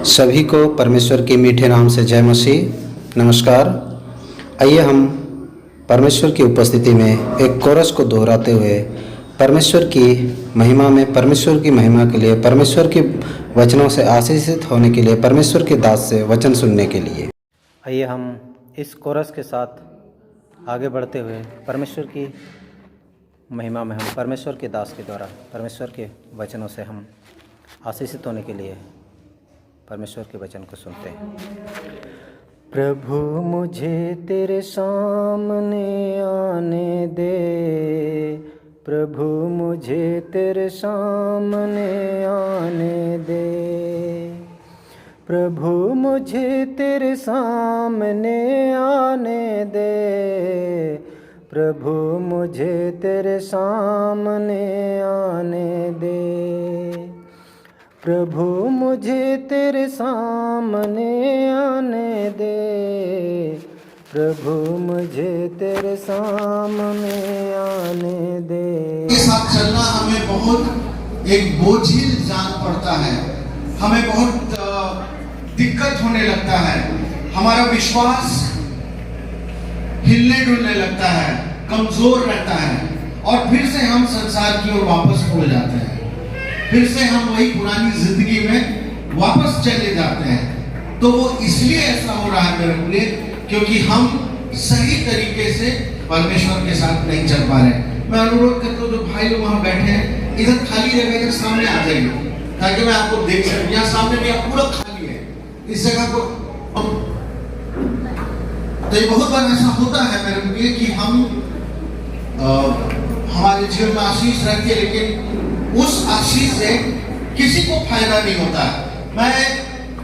सभी को परमेश्वर के मीठे नाम से जय मसीह। नमस्कार। आइए हम परमेश्वर की उपस्थिति में एक कोरस को दोहराते हुए परमेश्वर की महिमा में, परमेश्वर की महिमा के लिए, परमेश्वर के वचनों से आशीषित होने के लिए, परमेश्वर के दास से वचन सुनने के लिए आइए हम इस कोरस के साथ आगे बढ़ते हुए परमेश्वर की महिमा में हम परमेश्वर के दास के द्वारा परमेश्वर के वचनों से हम आशीषित होने के लिए परमेश्वर के वचन को सुनते हैं। प्रभु मुझे तेरे सामने आने दे, प्रभु मुझे तेरे सामने आने दे, प्रभु मुझे तेरे सामने आने दे, प्रभु मुझे तेरे सामने आने दे, प्रभु मुझे तेरे सामने आने दे, प्रभु मुझे तेरे सामने आने दे। के साथ चलना हमें बहुत एक बोझिल जान पड़ता है, हमें बहुत दिक्कत होने लगता है, हमारा विश्वास हिलने डुलने लगता है, कमजोर रहता है और फिर से हम संसार की ओर वापस मुड़ जाते हैं, फिर से हम वही पुरानी जिंदगी में वापस चले जाते हैं। तो वो इसलिए ऐसा हो रहा है मेरे लिए, क्योंकि हम सही तरीके से परमेश्वर के साथ नहीं चल पा रहे। मैं अनुरोध करता हूँ जो भाई लोग वहां बैठे हैं, इधर खाली जगह इधर सामने आ जाइए ताकि मैं आपको देख सकूं। यहाँ सामने भी आप पूरा खाली है, इस जगह को तो ये बहुत बार ऐसा होता है मेरे लिए कि हम हमारे जीवन में आशीष रहती है, लेकिन उस आशीष से किसी को फायदा नहीं होता। मैं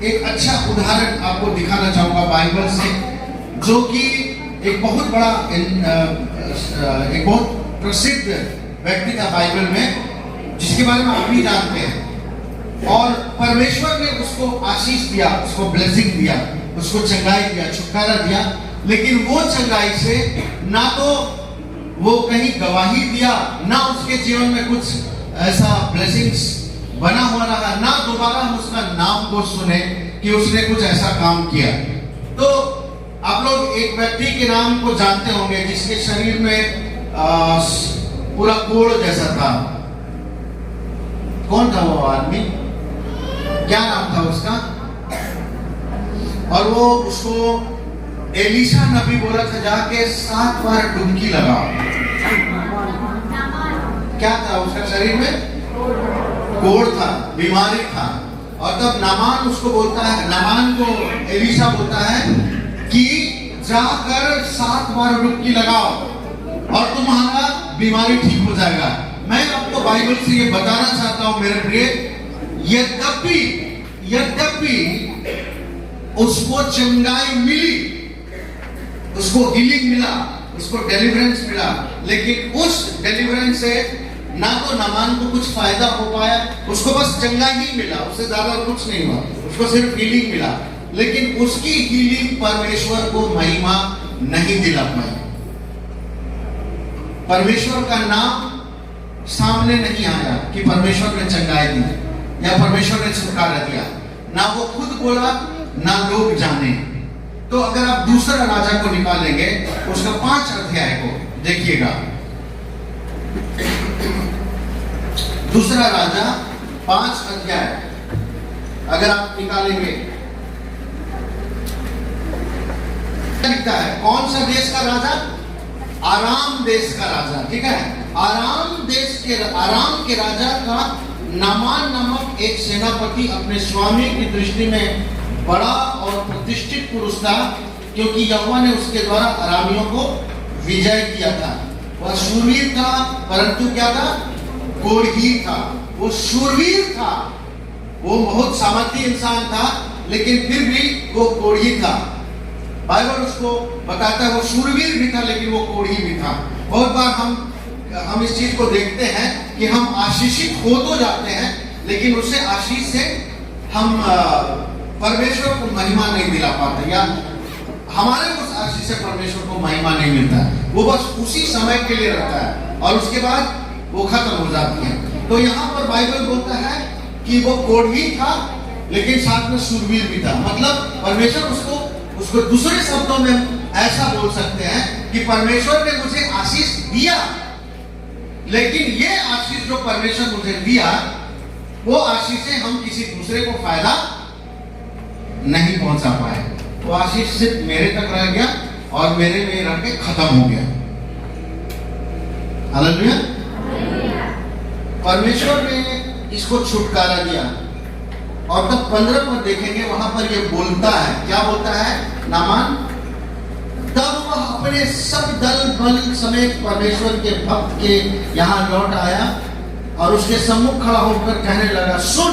एक अच्छा उदाहरण आपको दिखाना चाहूंगा बाइबल से, जो कि एक बहुत बड़ा एक बहुत प्रसिद्ध व्यक्ति था बाइबल में, जिसके बारे में आप भी जानते हैं। और परमेश्वर ने उसको आशीष दिया, उसको ब्लेसिंग दिया, उसको चंगाई दिया, छुटकारा दिया, लेकिन वो चंगाई से ना तो वो कहीं गवाही दिया, ना उसके जीवन में कुछ ऐसा ब्लेसिंग्स बना हुआ रहा, ना दोबारा हम उसका नाम को सुने कि उसने कुछ ऐसा काम किया। तो आप लोग एक व्यक्ति के नाम को जानते होंगे जिसके शरीर में पूरा कोड़ जैसा था। कौन था वो आदमी? क्या नाम था उसका? और वो उसको एलिशा नबी बोला था जाके 7 बार डुबकी लगाओ। क्या था उसका शरीर में? कोढ़ था, बीमारी था। और तब नामान उसको बोलता है, नामान को एलिशा बोलता है कि जाकर 7 बार डुबकी लगाओ और तुम्हारा बीमारी ठीक हो जाएगा। मैं आपको बाइबल से ये बताना चाहता हूं मेरे प्रिय, यद्यपि उसको चंगाई मिली, उसको हीलिंग मिला, उसको डिलीवरेंस मिला, लेकिन उस डिलीवरेंस से ना तो नामान को कुछ फायदा हो पाया, उसको बस चंगाई ही मिला, उससे ज्यादा कुछ नहीं हुआ, उसको सिर्फ हीलिंग मिला, लेकिन उसकी हीलिंग परमेश्वर को महिमा नहीं दिला पाई। परमेश्वर का नाम सामने नहीं आया कि परमेश्वर ने चंगाई दी या परमेश्वर ने छुटकारा दिया, ना वो खुद बोला ना लोग जाने। तो अगर आप दूसरा राजा को निकालेंगे, उसका 5 अध्याय को देखिएगा, दूसरा राजा 5 अध्याय अगर आप निकालेंगे, लिखता है कौन सा देश का राजा? आराम देश का राजा, ठीक है। आराम के राजा का नामान नामक एक सेनापति अपने स्वामी की दृष्टि में बड़ा और प्रतिष्ठित पुरुष था, क्योंकि यहोवा ने उसके द्वारा अरामियों को विजय किया था। वह शूरवीर था, परंतु क्या था? कोढ़ी था। वो शूरवीर था, वो बहुत सामर्थी इंसान था, लेकिन फिर भी वो कोढ़ी था। बाइबल उसको बताता है वो शूरवीर भी था, लेकिन वो कोढ़ी भी था। बहुत बार हम इस चीज को देखते हैं कि हम आशीषित हो तो जाते हैं, लेकिन उससे आशीष से हम परमेश्वर को महिमा नहीं दिला पाते, या हमारे उस आशीष से परमेश्वर को महिमा नहीं मिलता। वो बस उसी समय के लिए रहता है और उसके बाद वो खत्म हो जाती है। तो यहाँ पर बाइबल बोलता है कि वो कोढ़ी था लेकिन साथ में शूरवीर भी था। मतलब परमेश्वर उसको दूसरे शब्दों में ऐसा बोल सकते हैं कि परमेश्वर ने मुझे आशीष दिया, लेकिन ये आशीष जो परमेश्वर मुझे दिया, वो आशीष से हम किसी दूसरे को फायदा नहीं पहुंचा पाए। वो आशीष सिर्फ मेरे तक रह गया और मेरे में रह के खत्म हो गया। हालेलुया। परमेश्वर ने इसको छुटकारा दिया। और तब 15 पर देखेंगे, वहां पर ये बोलता है, क्या बोलता है नामान? तब वह अपने सब दल बल समेत परमेश्वर के भक्त के यहाँ लौट आया और उसके सम्मुख खड़ा होकर कहने लगा, सुन,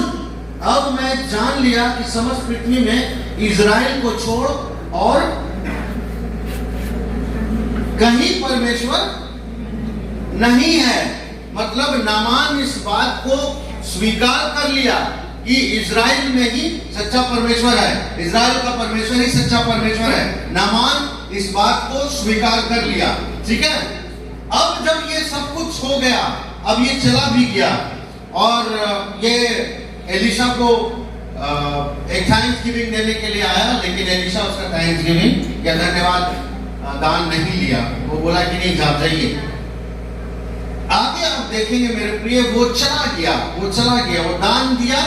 अब मैं जान लिया कि समस्त पृथ्वी में इज़राइल को छोड़ और कहीं परमेश्वर नहीं है। मतलब नामान इस बात को स्वीकार कर लिया कि इज़राइल में ही सच्चा परमेश्वर है, इज़राइल का परमेश्वर ही सच्चा परमेश्वर है। नामान इस बात को स्वीकार कर लिया। ठीक है। अब जब ये सब कुछ हो गया, अब ये चला भी गया और ये एलिशा को एक थैंक्स गिविंग देने के लिए आया, लेकिन एलिशा उसका थैंक्स गिविंग या धन्यवाद दान नहीं लिया। वो बोला कि नहीं, जा जाइए। आगे आप देखेंगे मेरे प्रिय, वो चला गया, वो दान दिया।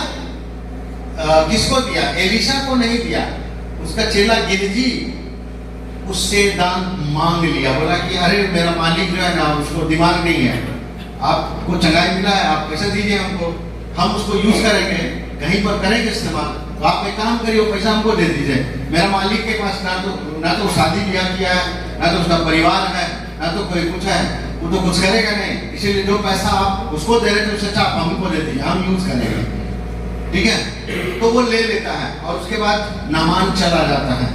किसको दिया? एलिशा को नहीं दिया। उसका चेला गेहजी उससे दान मांग लिया। बोला कि अरे मेरा मालिक जो है ना, उसको दिमाग नहीं है, आपको चंगाई मिला है, आप पैसा दीजिए हमको, हम उसको यूज करेंगे, कहीं पर करेंगे इस्तेमाल। तो आप एक काम करिए, वो पैसा हमको दे दीजिए। मेरा मालिक के पास ना तो शादी ब्याह किया है, ना तो उसका परिवार है, ना तो कोई कुछ है, वो तो कुछ करेगा नहीं। इसीलिए जो पैसा आप उसको दे रहे थे, उससे अच्छा आप हमको दे दीजिए, हम यूज करेंगे। ठीक है। तो वो ले लेता है और उसके बाद नामान चला जाता है।